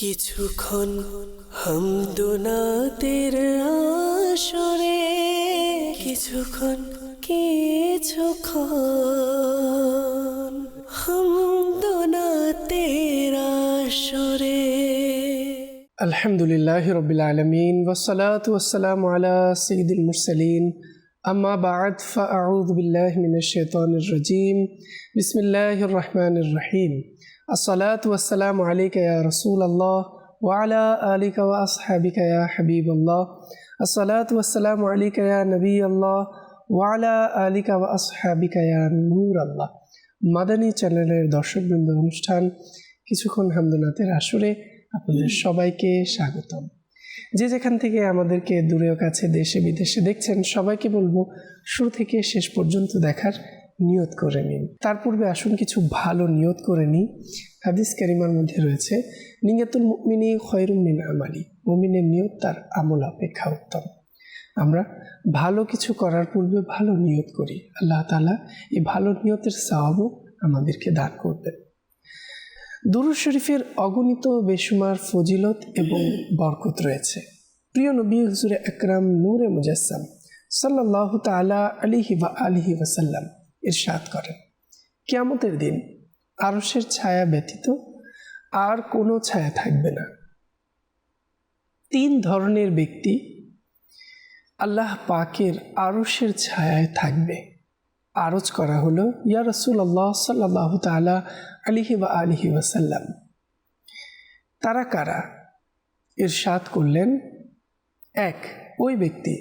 কিছুক্ষণ হামদুনাতের আসরে, কিছুক্ষণ হামদুনাতের আসরে। আলহামদুলিল্লাহি রাব্বিল আলামিন ওয়াসসালাতু ওয়াসসালামু আলা সাইয়্যিদিল মুরসালিন আম্মা বা'দ ফাআউযু বিল্লাহি মিনাশ শাইতানির রাজীম বিসমিল্লাহির রহমানির রহিম আসসালাতু ওয়াসসালামু আলাইকা ইয়া রাসূলাল্লাহ ওয়া আলা আলিকা ওয়া আসহাবিকা ইয়া হাবিবাল্লাহ আসসালাতু ওয়াসসালামু আলাইকা ইয়া নবিয়াল্লাহ ওয়া আলা আলিকা ওয়া আসহাবিকা ইয়া নূরাল্লাহ। মাদানী চ্যানেলের দর্শকবৃন্দ, অনুষ্ঠান কিছুক্ষণ হামদুনাতের আসরে আপনাদের সবাইকে স্বাগতম। যে যেখান থেকে আমাদেরকে দূরেও কাছে দেশে বিদেশে দেখছেন, সবাইকে বলবো শুরু থেকে শেষ পর্যন্ত দেখার নিয়ত করে নিন। তার পূর্বে আসুন কিছু ভালো নিয়ত করে নিই। হাদিস কারিমার মধ্যে রয়েছে, নিয়াতুল মুমিনি খয়রুম মিন আমালি, মুমিনের নিয়ত তার আমল অপেক্ষা উত্তম। আমরা ভালো কিছু করার পূর্বে ভালো নিয়ত করি, আল্লাহ তাআলা এই ভালো নিয়তের সওয়াবও আমাদেরকে দান করবেন। দুরূদ শরীফের অগণিত বেশুমার ফজিলত এবং বরকত রয়েছে। প্রিয় নবী হুজুরে আকরাম নূরে মুজাসসাম সাল্লাল্লাহু তাআলা আলাইহি ওয়া আলিহি ওয়াসাল্লাম ইরশাদ করেন, কিয়ামতের দিন আরশের ছায়া ব্যতীত আর কোনো ছায়া থাকবে না। তিন ধরনের ব্যক্তি আল্লাহ পাকের আরশের ছায়ায় থাকবে। আরজ করা হলো, ইয়া রাসূলুল্লাহ সাল্লাল্লাহু তাআলা আলাইহি ওয়া আলিহি ওয়াসাল্লাম, তারা কারা? ইরশাদ করলেন, এক, ওই ব্যক্তি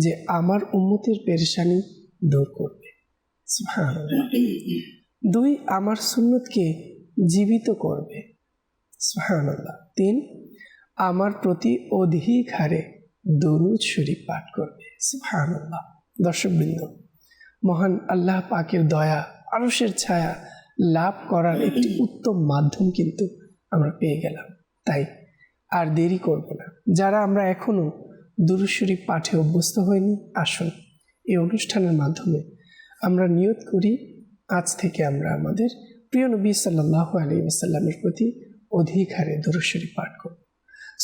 যে আমার উম্মতের পেরেশানি দূর করবে, সুবহানাল্লাহ। দুই, আমার সুন্নতকে জীবিত করবে, সুবহানাল্লাহ। তিন, আমার প্রতি অধিক হারে দরুদ শরীফ পাঠ করবে, সুবহানাল্লাহ। দর্শকবৃন্দ, মহান আল্লাহ পাকের দয়া, আরশের ছায়া লাভ করার একটি উত্তম মাধ্যম কিন্তু আমরা পেয়ে গেলাম। তাই আর দেরি করব না। যারা আমরা এখনো দুরূদ শরীফ পাঠে অভ্যস্ত হইনি, আসুন এই অনুষ্ঠানের মাধ্যমে আমরা নিয়ত করি, আজ থেকে আমরা আমাদের প্রিয় নবী সাল্লাল্লাহু আলাইহি ওয়াসাল্লামের প্রতি অধিক হারে দুরূদ শরীফ পাঠ করব।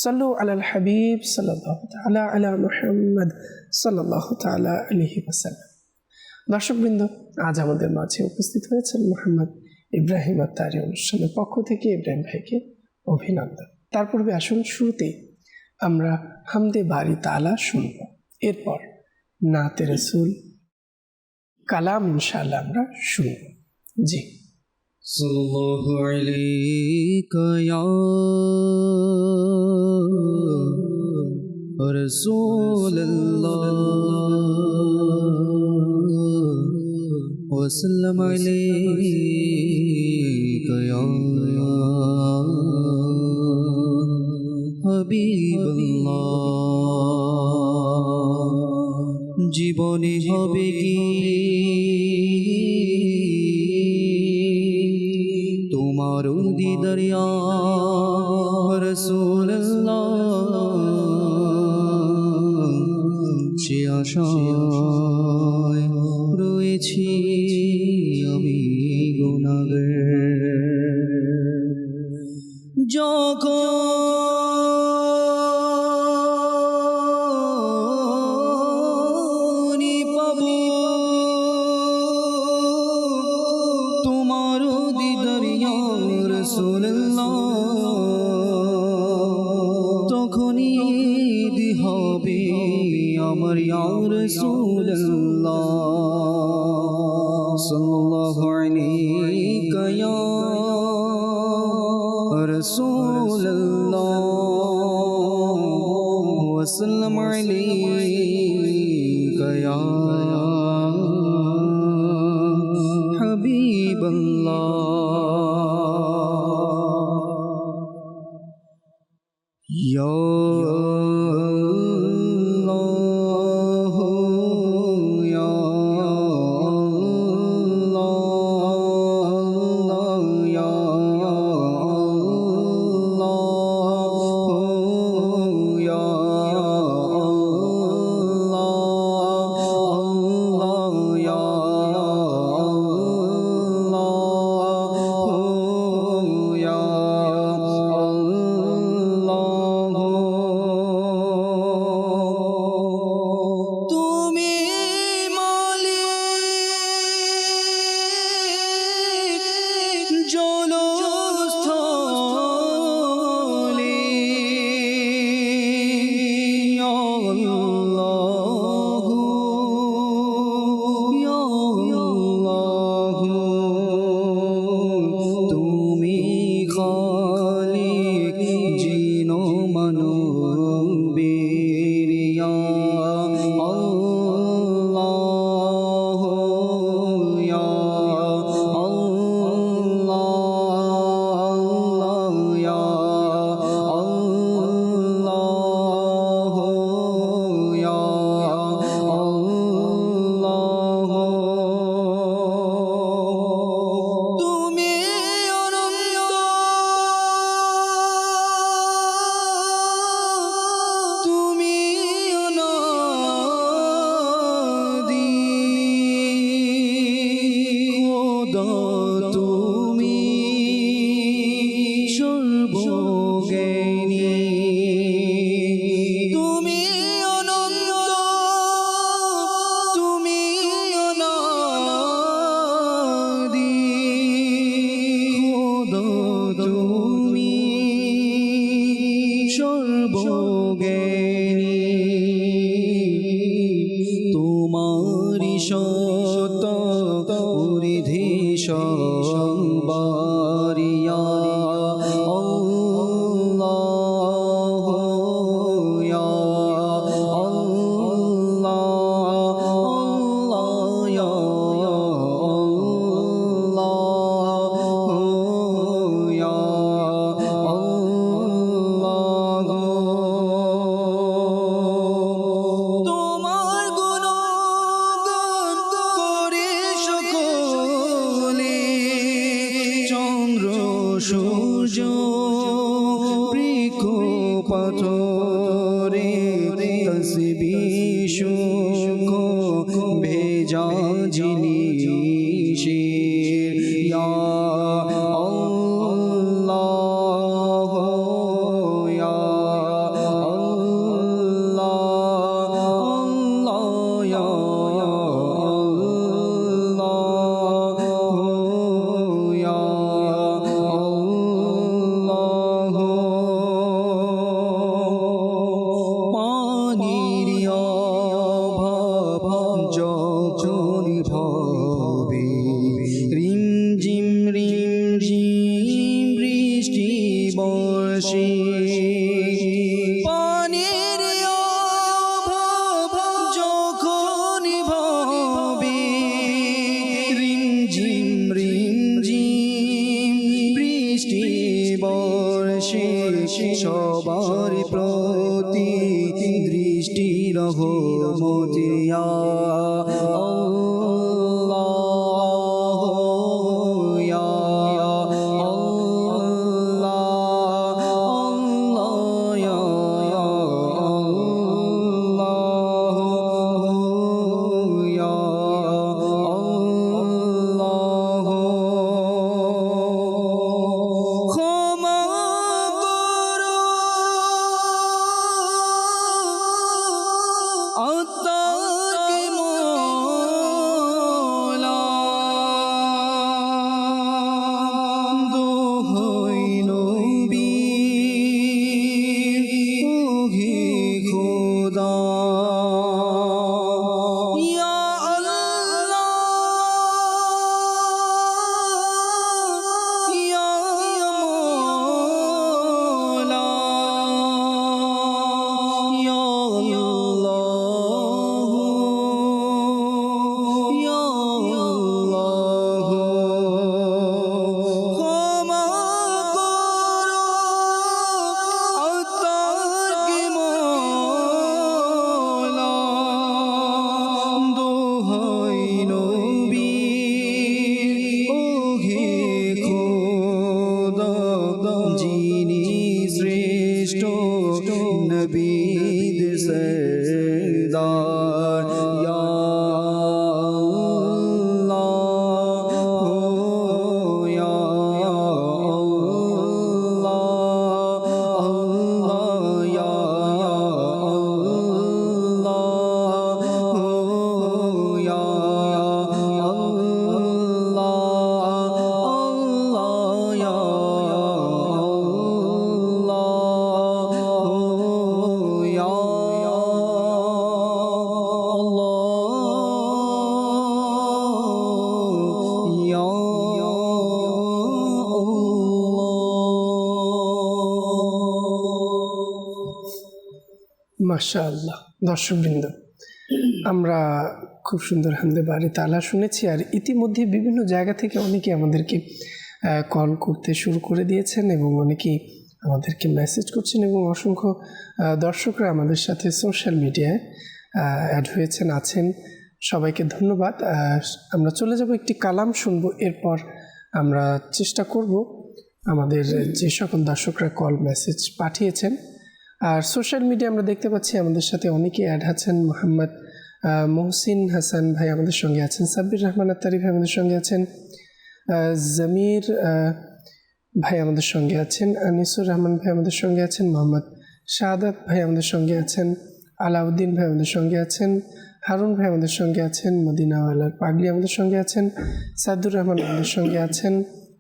সাল্লু আলাল হাবিব সাল্লাল্লাহু তাআলা আলা মুহাম্মদ সাল্লাল্লাহু তাআলা আলাইহি ওয়াসাল্লাম। দর্শকবৃন্দ, আজ আমাদের মাঝে উপস্থিত হয়েছেন মোহাম্মদ ইব্রাহিম আত্তারি। অনুষ্ঠানের পক্ষ থেকে ইব্রাহিম ভাইকে অভিনন্দন। তার পূর্বে আসুন শুরুতেই আমরা হামদে বারি তাআলা শুনব, এরপর নাতে রাসূল কালাম ইনশাআল্লাহ আমরা শুনব। জি। সাল্লাল্লাহু আলাইকা ইয়া রাসূলুল্লাহ وسلم عليك يا حبيب الله জীবনে হবে কি তোমার দিদার ইয়া রাসূলুল্লাহ, সে আশায় রয়েছি আমি গুনাহগার। যখনই পাবো তোমার দিদার ইয়া রাসূলুল্লাহ, তখনই দি হবে আমার ইয়া রাসূলুল্লাহ। সাল্লাল্লাহু আলাইকা ইয়া রাসূলুল্লাহ ওয়া সাল্লাম আলাইকা ইয়া হাবিবাল্লাহ। ইয়া সর্বজ্ঞানী তোমারি সত ঊর্ধ্বে সম্বারিয়া আল্লাহ ইয়া আল্লাহ আল্লাহ ইয়া আল্লাহ ইয়া তোমার গুণগান করে সকলে চন্দ্র সূর্য বৃক্ষ পাথরে তসবিহ শুকো ভেজা জিনিসে ইয়া আল্লাহ ইয়া আল্লাহ আল্লাহ ইয়া আল্লাহ ইয়া আল্লাহ পানির অভাব যখন ভবে রিমঝিম রিমঝিম বৃষ্টি বর্ষে পানির অভাব যখন ভবে রিমঝিম রিমঝিম বৃষ্টি বর্ষে সবার প্রতি দৃষ্টি রহমতিয়া আল্লাহ ইয়া আল্লাহ আল্লাহ ইয়া আল্লাহ ইয়া আল্লাহ ক্ষমা করো আত্মাকে মওলা দোহাই নবী ওহে খোদা ইয়া আল্লাহ ইয়া মওলা ইয়া আল্লাহ ইয়া আল্লাহ ক্ষমা করো আত্মাকে মওলা দোহাই নবী ওহে খোদা যিনি শ্রেষ্ঠ নবীদের সরদার ইয়া আল্লাহ ইয়া আল্লাহ আল্লাহ ইয়া আল্লাহ ইয়া আল্লাহ আল্লাহ ইয়া আল্লাহ ইয়া আল্লাহ ইয়া মাশাআল্লাহ। দর্শকবৃন্দ, আমরা খুব সুন্দর হামদে বারি তাআলা শুনেছি, আর ইতিমধ্যে বিভিন্ন জায়গা থেকে অনেকে আমাদেরকে কল করতে শুরু করে দিয়েছেন এবং অনেকেই আমাদেরকে মেসেজ করছেন এবং অসংখ্য দর্শকরা আমাদের সাথে সোশ্যাল মিডিয়ায় অ্যাড হয়েছেন, আছেন। সবাইকে ধন্যবাদ। আমরা চলে যাব, একটি কালাম শুনবো, এরপর আমরা চেষ্টা করব আমাদের যে সকল দর্শকরা কল মেসেজ পাঠিয়েছেন। আর সোশ্যাল মিডিয়া আমরা দেখতে পাচ্ছি আমাদের সাথে অনেকেই অ্যাড আছেন। মোহাম্মদ মহসিন হাসান ভাই আমাদের সঙ্গে আছেন, সাব্বির রহমান আত্তারি ভাই আমাদের সঙ্গে আছেন, জমির ভাই আমাদের সঙ্গে আছেন, আনিসুর রহমান ভাই আমাদের সঙ্গে আছেন, মোহাম্মদ শাহাদাত ভাই আমাদের সঙ্গে আছেন, আলাউদ্দিন ভাই আমাদের সঙ্গে আছেন, হারুন ভাই আমাদের সঙ্গে আছেন, মদিনাওয়ালার পাগলি আমাদের সঙ্গে আছেন, সাদুর রহমান আমাদের সঙ্গে আছেন,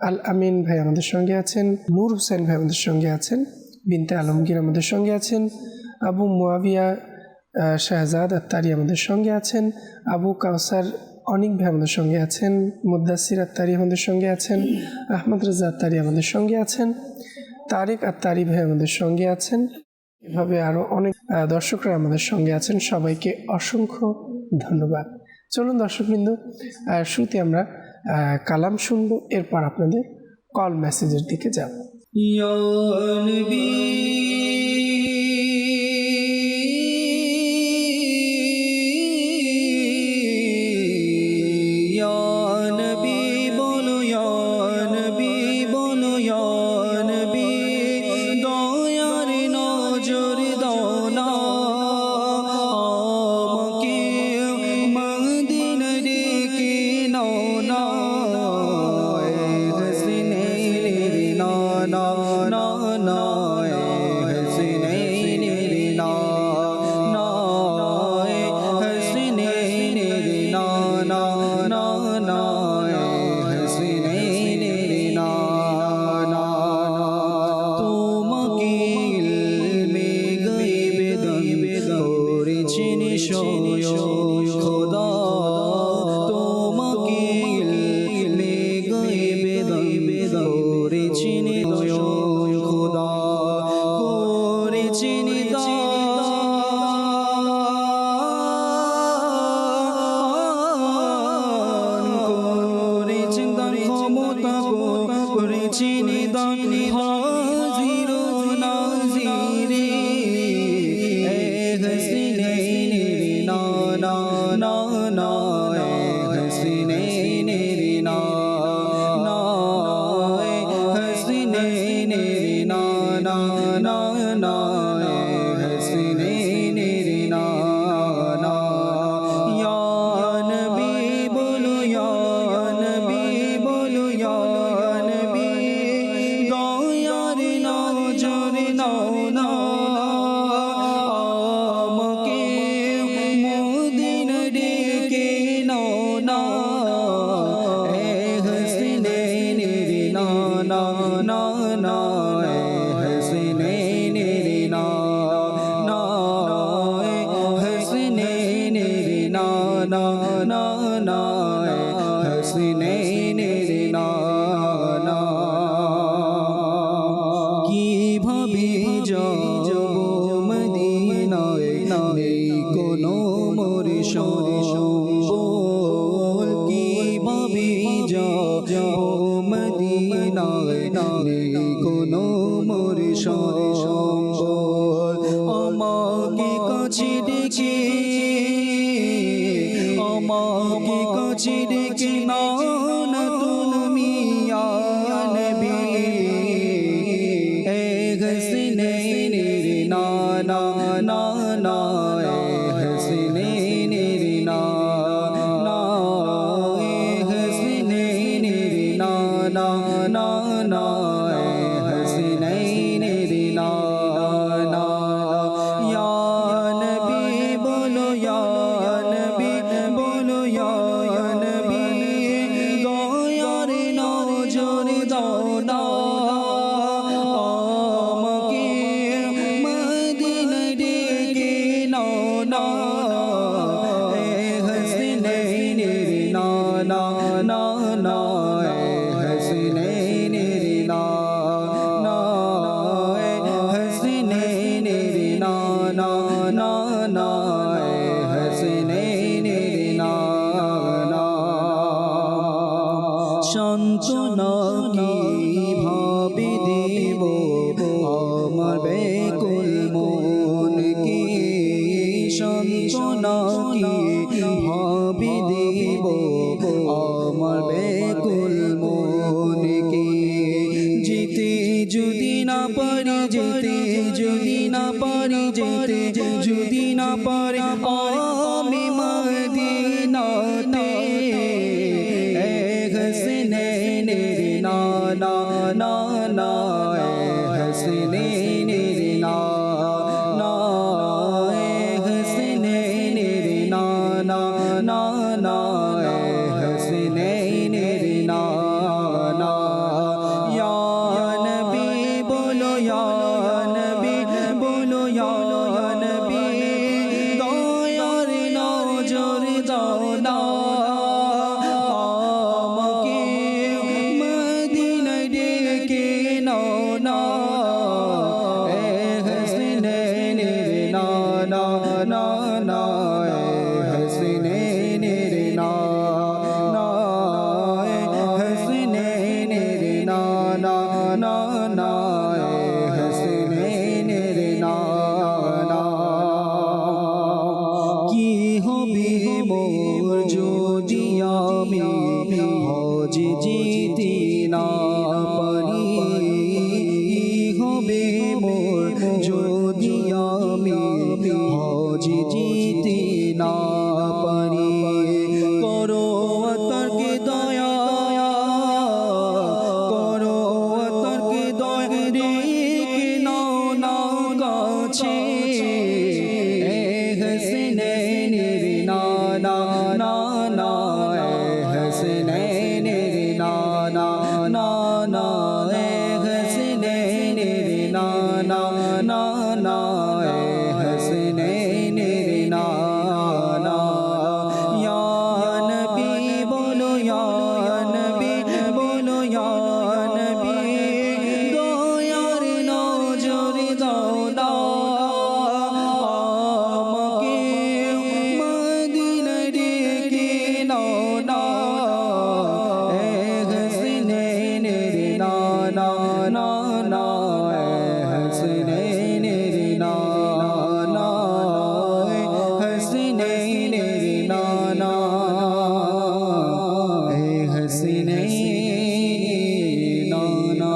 আল আমিন ভাই আমাদের সঙ্গে আছেন, নূর হোসেন ভাই আমাদের সঙ্গে আছেন, বিনতে আলমগীর আমাদের সঙ্গে আছেন, আবু মুয়াবিয়া শাহজাদ আত্তারি আমাদের সঙ্গে আছেন, আবু কাউসার অনিক ভাই আমাদের সঙ্গে আছেন, মুদ্দাসির আত্তারি আমাদের সঙ্গে আছেন, আহমদ রাজা আত্তারি আমাদের সঙ্গে আছেন, তারেক আত্তারি ভাই আমাদের সঙ্গে আছেন। এভাবে আরও অনেক দর্শকরা আমাদের সঙ্গে আছেন। সবাইকে অসংখ্য ধন্যবাদ। চলুন দর্শকবৃন্দ, শুরুতে আমরা কালাম শুনবো, এরপর আপনাদের কল মেসেজের দিকে যাব। ইয়া নবী या नबी बोलो या যদি আমি হজ জিতে না পারি করো তারকে দয়া করো তারকে দয়া রেখে নাও না কাছে হসনैन নানা নানা হসনैन নানা নানা হসনैन নানা নানা হসনैन নানা ইয়া নবী বলো ইয়া নবী বলো ইয়া নবী দয়ার নজর দাও না আমাকে মদিনা ডেকে নাও না হসনैन নানা নানা হসনैन নানা হসনैन নানা হসনैन নানা।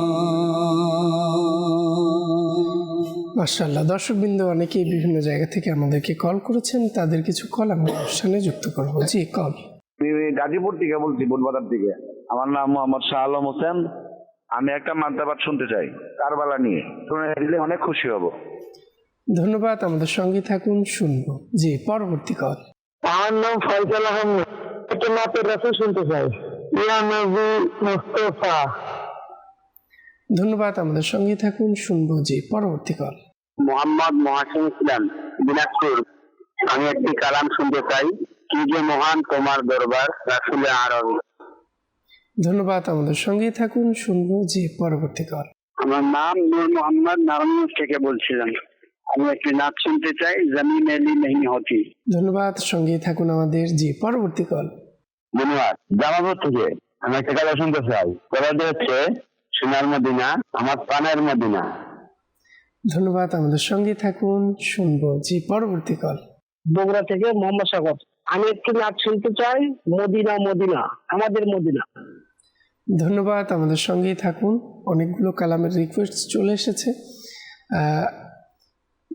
মাশাআল্লাহ, দর্শকবৃন্দ অনেকেই বিভিন্ন জায়গা থেকে আমাদেরকে কল করেছেন, তাদের কিছু কল আমরা অনুষ্ঠানে যুক্ত করবো। জি, কল। আমি গাজীপুর থেকে বলছি, বুধবাজার থেকে। আমার নাম মোহাম্মদ শাহ আলম হোসেন। আমি একটা মান্তাবাদ শুনতে চাই কারবালা নিয়ে, শুনে দিলে অনেক খুশি হব। ধন্যবাদ, আমাদের সঙ্গে থাকুন, শুনবো। জি, পরবর্তী কল। আমার নাম ফয়সাল আহমেদ। একটা নাতের রাসূল শুনতে চাই, ইয়া নবী মুস্তাফা। ধন্যবাদ, আমাদের সঙ্গে থাকুন, শুনবো। জি, পরবর্তী কল। মোহাম্মদ মহাসিন ইসলাম, দিনাজপুর। আমি একটি কালাম শুনতে চাই, কি যে মহান তোমার দরবার রাসূলে আরবি। ধন্যবাদ, আমাদের সঙ্গে থাকুন, শুনবো। জি, পরবর্তী কল। আমার নাম নূর মোহাম্মদ, নারায়ণগঞ্জ থেকে বলছিলাম। আমি একটি নাচ শুনতে চাই, জমিন এলি নেহি হতি। ধন্যবাদ, সঙ্গে থাকুন আমাদের। জি, পরবর্তী কল। ধন্যবাদ, জামালপুর থেকে আমি একটা কালাম শুনতে চাই, কথাটি হচ্ছে সোনার মদিনা আমার প্রাণের মদিনা। ধন্যবাদ, আমাদের সঙ্গে থাকুন, শুনবো। জি, পরবর্তী কল। বগুড়া থেকে মোহাম্মদ সাগর। আমি একটি নাচ শুনতে চাই, মদিনা মদিনা আমাদের মদিনা। ধন্যবাদ, আমাদের সঙ্গেই থাকুন। অনেকগুলো কালামের রিকোয়েস্ট চলে এসেছে,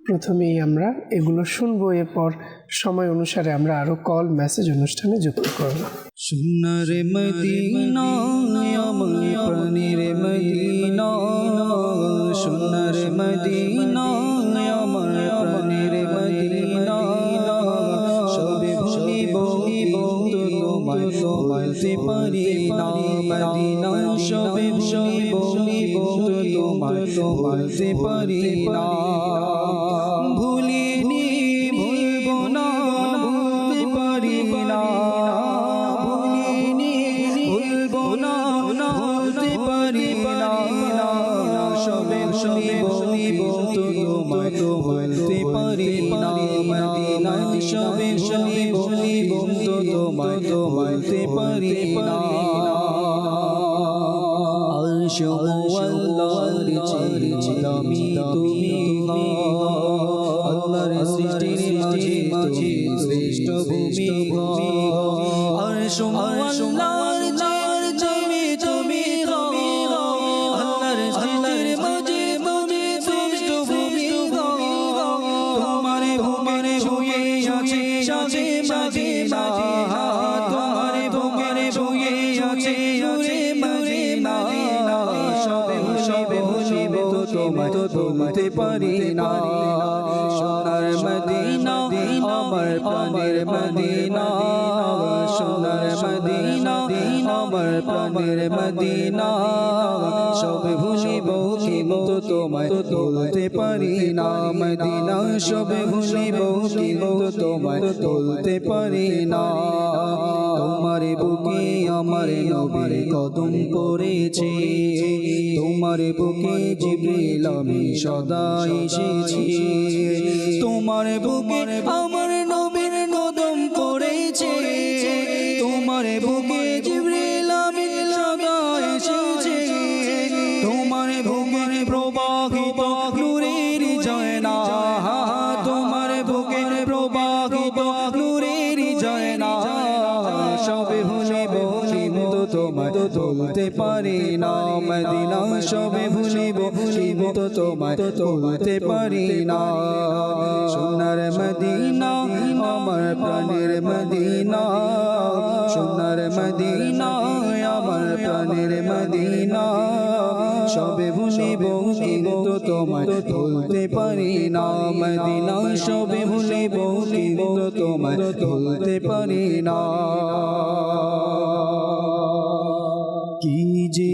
প্রথমেই আমরা এগুলো শুনবো, এরপর সময় অনুসারে আমরা আরো কল মেসেজ অনুষ্ঠানে যুক্ত করব। সোনার মদিনা আমার প্রাণের মদিনা, সোনার মদিনা আমার প্রাণের মদিনা, সবে ভুলিব তো তোমায় বলতে পারি না মদিনা, সবে ভুলিব তো তোমায় বলতে পারি না। ভুলিনি ভুলব না ভুলতে পারি না, ভুলিনি ভুলব না ভুলতে পারি না, সবে ভুলিব তো তোমায় বলতে পারি না মদিনা, সবে ভুলিব তো তোমায় বলতে পারি না। আরশ ও আল্লাহর চিলামি তুমি আল্লাহর সৃষ্টির মাঝে শ্রেষ্ঠ ভূমি। আরশ ও আল্লাহর চিলামি তুমি আল্লাহর সৃষ্টির মাঝে শ্রেষ্ঠ ভূমি। তোমার বুকের ছুঁয়ে আছে সাথে মদিনা, তোমার বুকের ছুঁয়ে আছে মদিনা, সবে ভুলিব তো তোমায় বলতে পারি না। সোনার মদিনা আমার প্রাণের মদিনা, সোনার মদিনা আমার প্রাণের মদিনা, সবে ভুলিব কিন্তু তোমায় বলতে পারি না মদিনা, সবে ভুলিব কিন্তু তোমায় বলতে পারি না। তোমার বুকে আমার নবীর কদম পড়েছে, তোমার বুকে জিবরিল আমি সদা এসেছি, তোমার বুকে আমার নবীর কদম পড়েছে, তোমার বুকে জিবরিল আমি সদা এসেছি, তোমার বুকের প্রবাহিত নূরের জয়না, তোমার বুকের প্রবাহিত নূরের জয়না, সবে ভুলিব কিন্তু তোমায় বলতে ভুলতে পারি না মদিনা সবে ভুলিব কিন্তু তোমায় ভুলতে পারি না সোনার মদিনা আমার প্রাণের মদিনা সোনার মদিনা আমার প্রাণের মদিনা সবে ভুলিব কিন্তু তোমায় ভুলতে পারি না মদিনা সবে ভুলিব কিন্তু তোমায় ভুলতে পারি না কি যে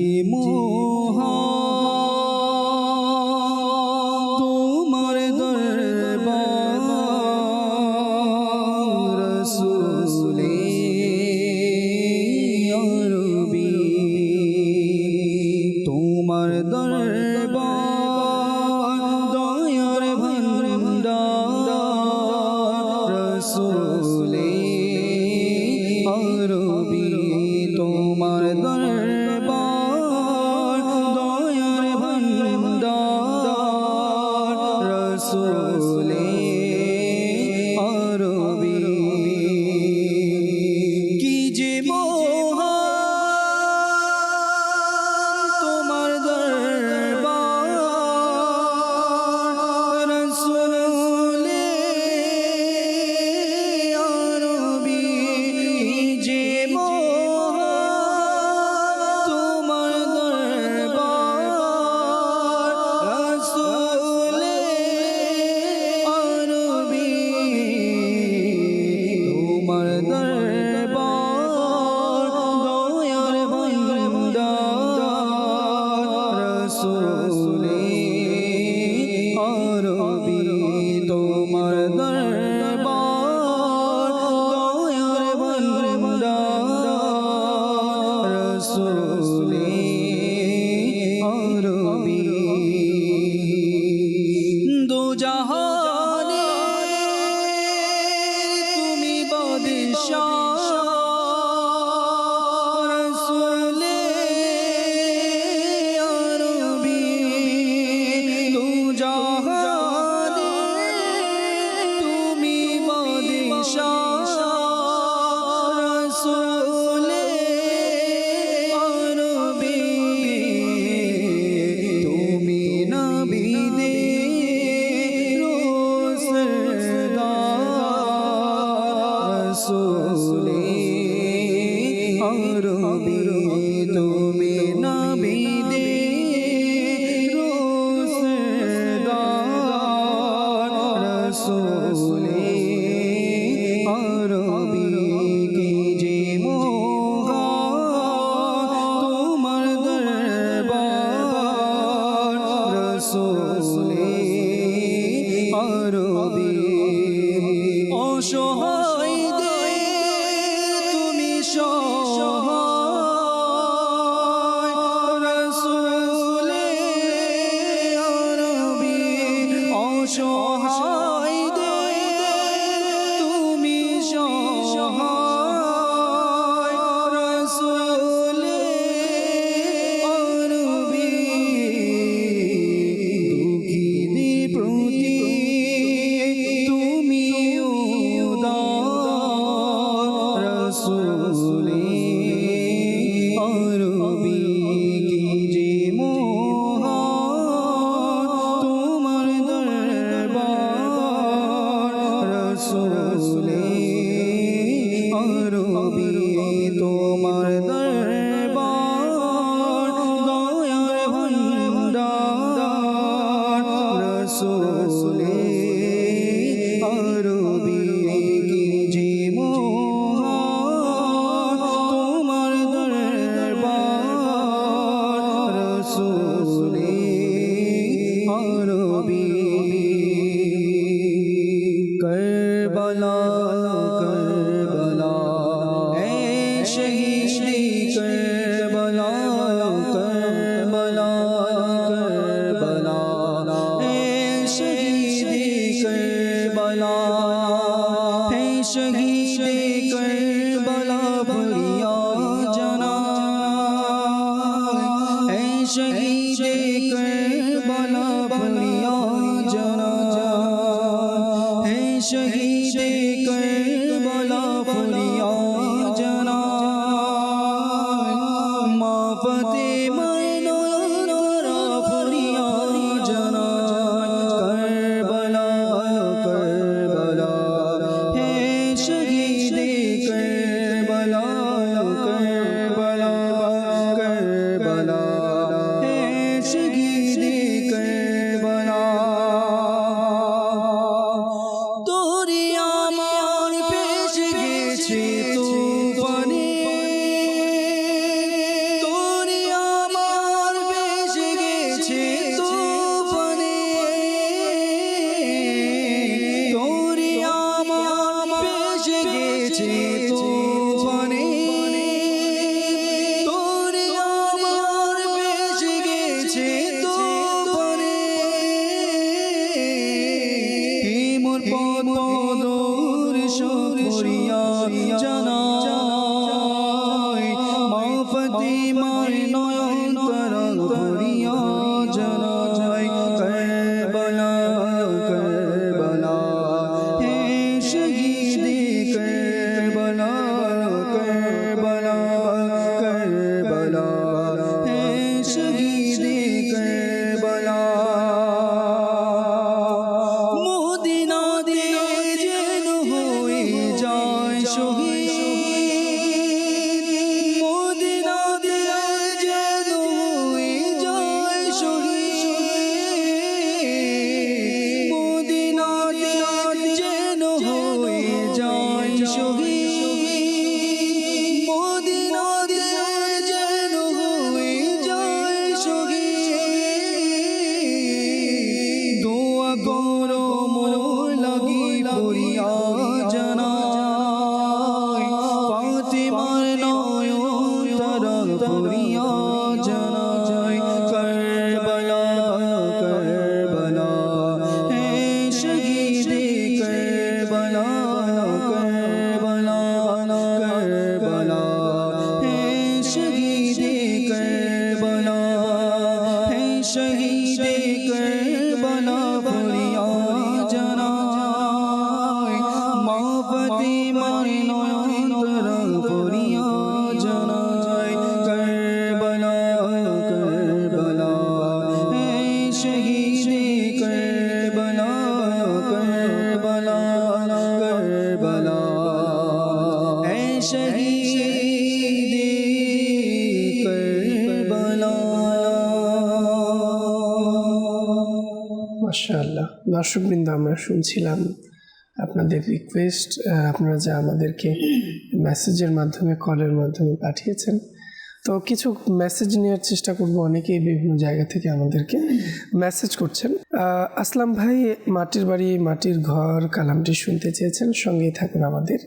তোমার দরবার রসূলে আরবি তোমার দরবার দয়ার ভান্ডার রসূলে আরবি তোমার দরবার দয়ার ভান্ডার রসূলে আরবি কি যে তোমার দরবার রসূলে আরবি কি যে তোমার দরবার রসূলে আরবি তোমার দরবার দয়ার ভান্ডার রসূলে আরবি তোমার দরবার দয়ার ভান্ডার রসূলে আরবি দো জাহানে তুমি বাদশাহ রসূলে আরবি দো জাহানে তুমি বাদশাহ রসূলে আরবি তুমি নবীদের রসূলদার রসূলে আরবি তুমি নবীদের রসূলদার রসূলে আরবি কি যে তোমার দরবার রসূলে আরবি অসহায়দের তুমি সহায় রসূলে আরবি অসহায়দের তুমি সহায় রসূলে আরবি দুঃখীদের প্রতি তুমি উদার রসূলে আরবি কি যে তোমার দরবার রসূলে আরবি তোমার দরবার দয়ার ভান্ডার রসূলে আরবি কি যে তোমার দরবার রসূলে আরবি करबला करबला ऐ शहीद करबला करबला करबला ऐ शहीद करबला ऐ शहीद करबला भलिया जना ऐ शहीद करबला भलिया जना शहीद करबला फरिया जना माफ মাশাআল্লাহ, দর্শকবৃন্দ আমরা শুনছিলাম আপনাদের রিকোয়েস্ট, আপনারা যা আমাদেরকে মেসেজের মাধ্যমে কলের মাধ্যমে পাঠিয়েছেন। তো কিছু মেসেজ নেওয়ার চেষ্টা করব, অনেকেই বিভিন্ন জায়গা থেকে আমাদেরকে মেসেজ করছেন। আসলাম ভাই মাটির বাড়ি মাটির ঘর কালামটি শুনতে চেয়েছেন, সঙ্গেই থাকুন আমাদের।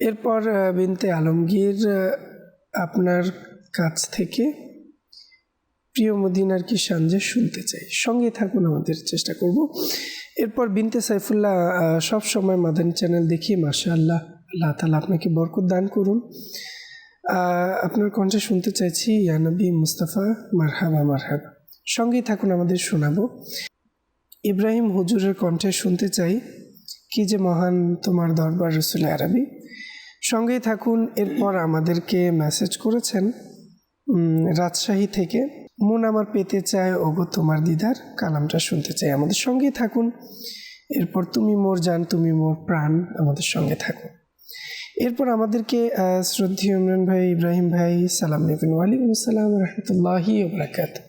এরপর বিনতে আলমগীর আপনার কাছ থেকে প্রিয় মদিনার কি সাঞ্জে শুনতে চাই, সঙ্গে থাকুন আমাদের, চেষ্টা করব। এরপর বিনতে সাইফুল্লাহ সব সময় মাদানী চ্যানেল দেখি, মাশাআল্লাহ, আল্লাহ তাআলা আপনাকে বরকত দান করুন। আপনার কণ্ঠে শুনতে চাইছি ইয়া নবী মুস্তাফা মারহাবা মারহাবা, সঙ্গেই থাকুন আমাদের, শোনাবো। ইব্রাহিম হুজুরের কণ্ঠে শুনতে চাই কি যে মহান তোমার দরবার রসুল আরবি, সঙ্গেই থাকুন। এরপর আমাদেরকে মেসেজ করেছেন রাজশাহী থেকে, মন আমার পেতে চায় ওগো তোমার দিদার, কালামটা শুনতে চাই, আমাদের সঙ্গেই থাকুন। এরপর তুমি মোর জান তুমি মোর প্রাণ, আমাদের সঙ্গে থাকুন। এরপর আমাদেরকে শ্রদ্ধেয় ইমরান ভাই ইব্রাহিম ভাই সালাম নেবেন। ওয়ালাইকুম আসসালাম রহমতুল্লাহি ওয়া বারাকাতুহু।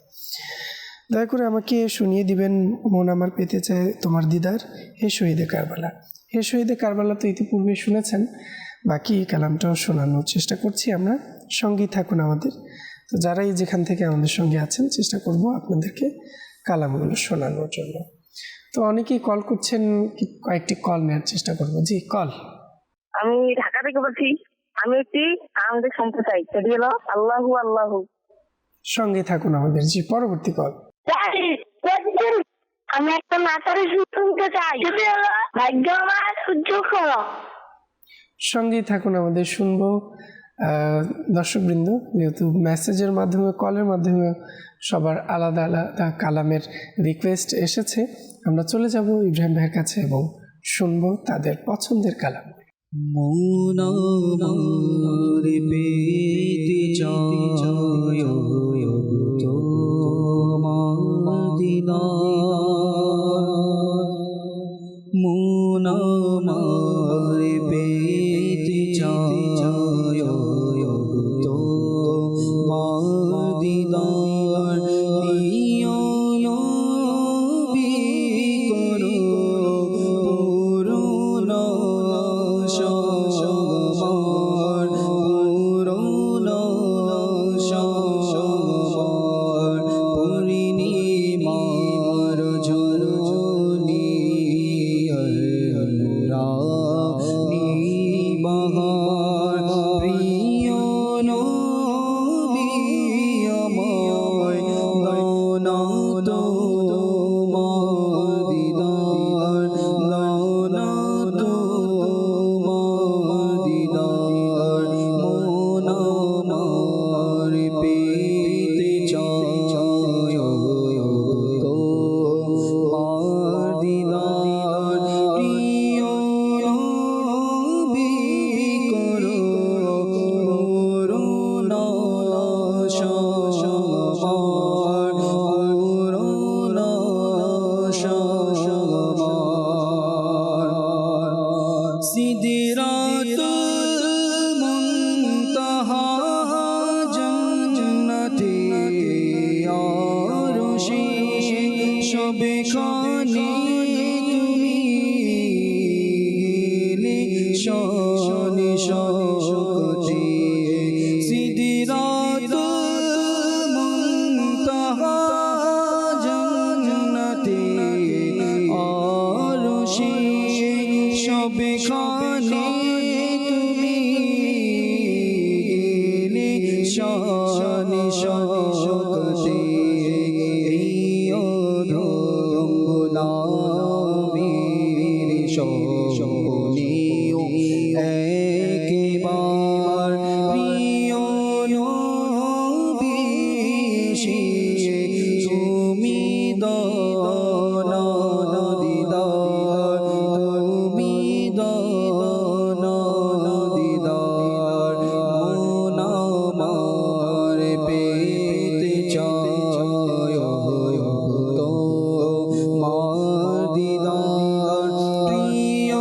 দয়া করে আমাকে শুনিয়ে দিবেন মন আমার পেতে চায় তোমার দিদার, হে শহীদে কারবালা। হে শহীদে কারবালা তো ইতিপূর্বে শুনেছেন, বাকি কালামটাও শোনানোর চেষ্টা করছি আমরা, সঙ্গেই থাকুন আমাদের। তো যারাই যেখান থেকে আমাদের সঙ্গে আছেন, চেষ্টা করব আপনাদেরকে কালামগুলো শোনানোর জন্য। তো অনেকেই কল করছেন, কয়েকটি কল নেওয়ার চেষ্টা করব। জি, কল। আমি ঢাকা থেকে বলছি, আমি একটি আমাদের শুনতে চাই, সেটি হলো আল্লাহু আল্লাহু। সঙ্গে থাকুন আমাদের। জি, পরবর্তী কল। আমি একটা নাচারের শুনতে চাই, সেটি হলো ভাগ্য আমার সুযোগ হলো। সঙ্গেই থাকুন আমাদের, শুনবো। দর্শকবৃন্দ, যেহেতু মেসেজের মাধ্যমে কলের মাধ্যমে সবার আলাদা আলাদা কালামের রিকোয়েস্ট এসেছে, আমরা চলে যাব ইব্রাহিম ভাইয়ের কাছে এবং শুনবো তাদের পছন্দের কালাম। মন আমার পেতে চায় তোমার দিদার, মন আমার পেতে চায় তোমার দিদার, প্রিয় নবী করো পূরণ সবার, পূরণ সবার, পূর্ণিমার ঝলঝলি রানী বাহার, প্রিয় নবী আমায় দাও না তোমার দিদার, দাও না তোমার দিদার, মন আমার পেতে চায় তোমার দিদার, প্রিয় নবী করো পূরণ সবার, পূরণ সবার, সিদরাতুল মুনতাহা জান্নাতে আরশে সবখানে তুমি গেলে শানে শওকতে, সিদরাতুল মুনতাহা জান্নাতে আরশে সবখানে তুমি গেলে শানে শওকতে, নবীর শোনিও একবার, প্রিয় নবী তুমি দানা দিদার, তুমি দানা দিদার, মন আমার পেতে চায় তোমার দিদার, প্রিয়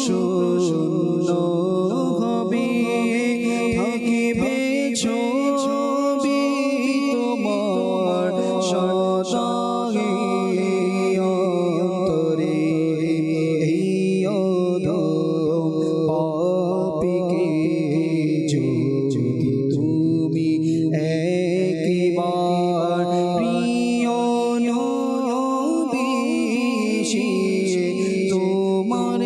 প্রসন্ন হবে থাকিবে ছবি তোমার সদা অন্তরে এই অধম পাপীকে যদি তুমি একবার প্রিয় নবী তোমার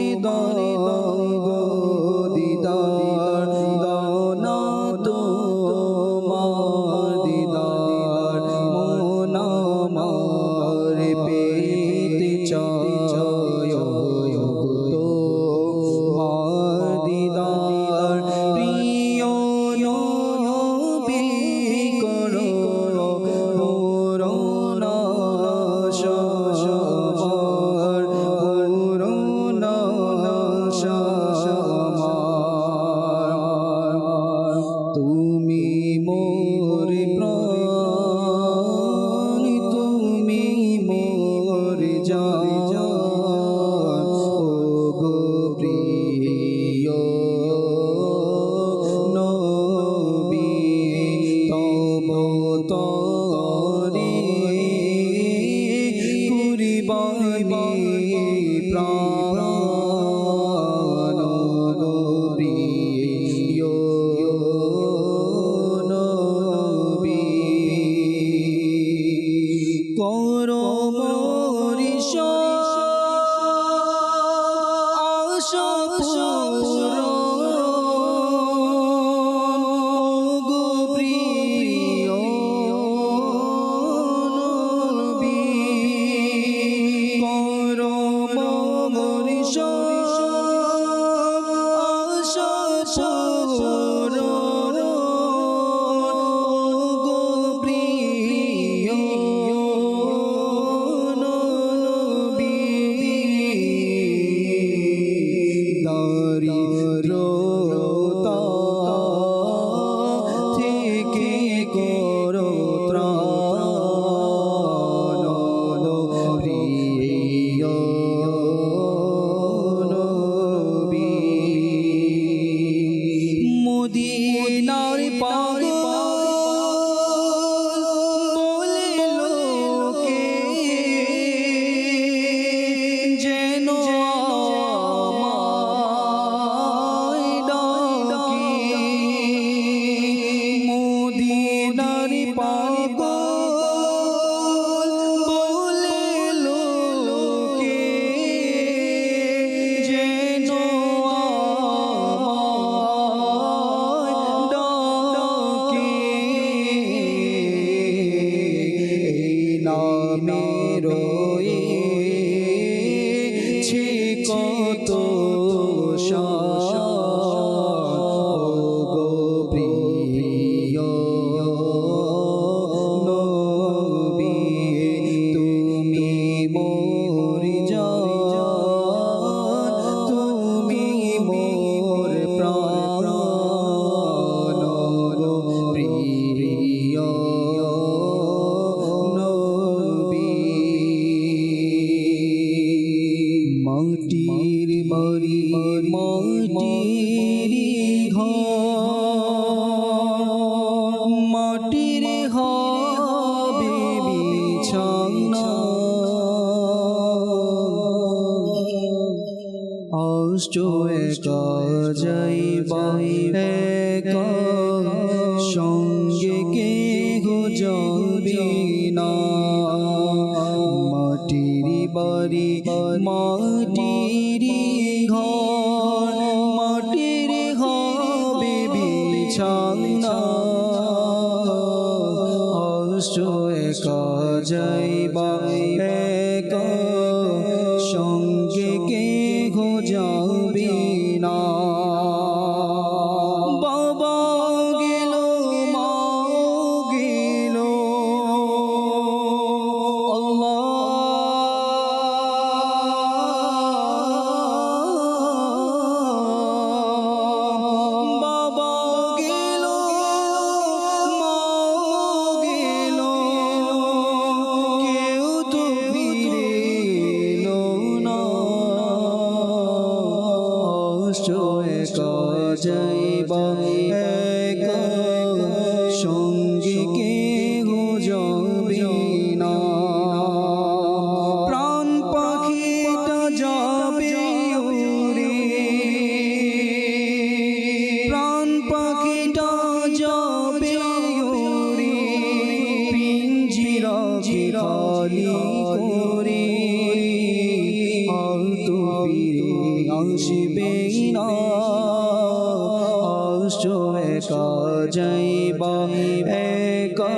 দিদার দানা তোমার দিদার মন আমার পেতে চায় তোমার দিদার প্রিয় নবী করো করুণা সামার করুণা সামার তুমি মোর প্রাণ তুমি মোর জান ও গো প্রিয় নবী তব তরে কুরবানি প্রাণ প্রিয় নবী করো মরিষ আশা গো প্রিয় নবী করো মরিষ আশা গো প্রিয় নবী দারিদ্রতা থেকে করো ত্রাণ প্রিয় নবী মদিনার পাগল বলে লোকে যেন আমায় ডাকে মদিনার পাগল বলে লোকে যেন আমায় ডাকে এই নামে রয়েছে কত শান গো প্রিয় নবী তুমি মোর জান তুমি মোর প্রাণ গো প্রিয় নবী মাটির বাড়ি মাটির ঘর মাটির হবে বিছানা আসছো একা যাইবা একা সঙ্গে কে গো যাবি না মাটির বাড়ি মাটির ঘর মাটির হবে বিছানা আসছো একা যাইবা একা সঙ্গে কে গো যাবি না বাবা গেল মা গেল বাবা গেল মা গেল কেউ তো ফিরে এলো না একা যাইবা একা সঙ্গে কেহ যাবে না প্রাণ পাখিটা যাবে উড়ে প্রাণ পাখিটা যাবে উড়ে পিঞ্জিরা খালি করে আর তো ফিরে আসবে না আসো একা যাইবা একা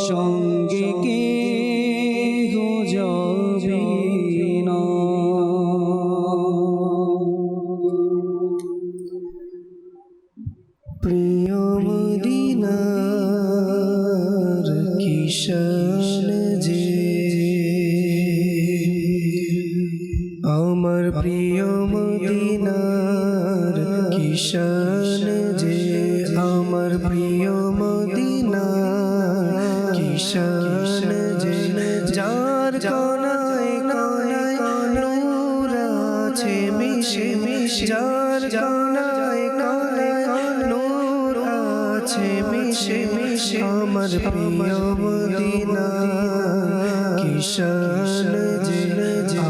সঙ্গে কেহ যাবে না প্রিয় মদিনার কিশান যে আমার প্রিয় মদিনার কিশান যে আমার প্রিয় মদিনার কিশান যে যার কোনায় কোনায় নূর আছে মিশে মিশে যার কোনায় কোনায় নূর আছে মিশে মিশে আমার প্রিয় মদিনা কিশান যে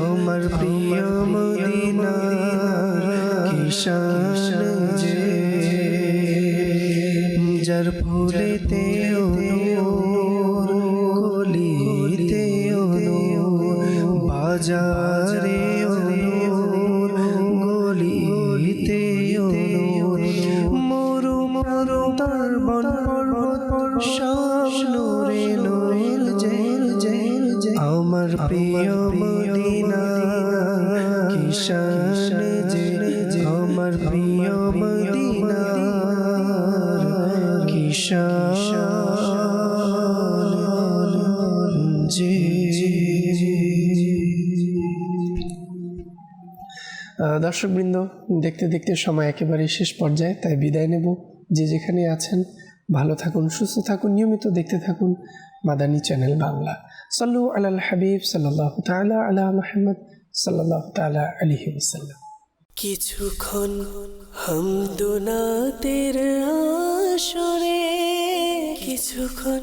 আমার প্রিয় মদিনা কিশান যে যার ফুলেতে নূর গলিতে নূর বাজারে নূর গলিতে নূর মরু মরু তার বন পর্বত সব নূরে নূর যে আমার প্রিয় মদিনা কিশান যে আমার প্রিয় মদিনা কিশান যে দর্শকবৃন্দ, দেখতে দেখতে সময় একেবারে শেষ পর্যায়ে, তাই বিদায় নেব। যে যেখানে আছেন ভালো থাকুন, সুস্থ থাকুন, নিয়মিত দেখতে থাকুন মাদানী চ্যানেল বাংলা। সাল্লু আলাল হাবিব সাল্লাল্লাহু তাআলা আলা মুহাম্মদ সাল্লাল্লাহু তাআলা আলাইহি ওয়াসাল্লাম। কিছুক্ষণ হামদুনাতের আসরে কিছুক্ষণ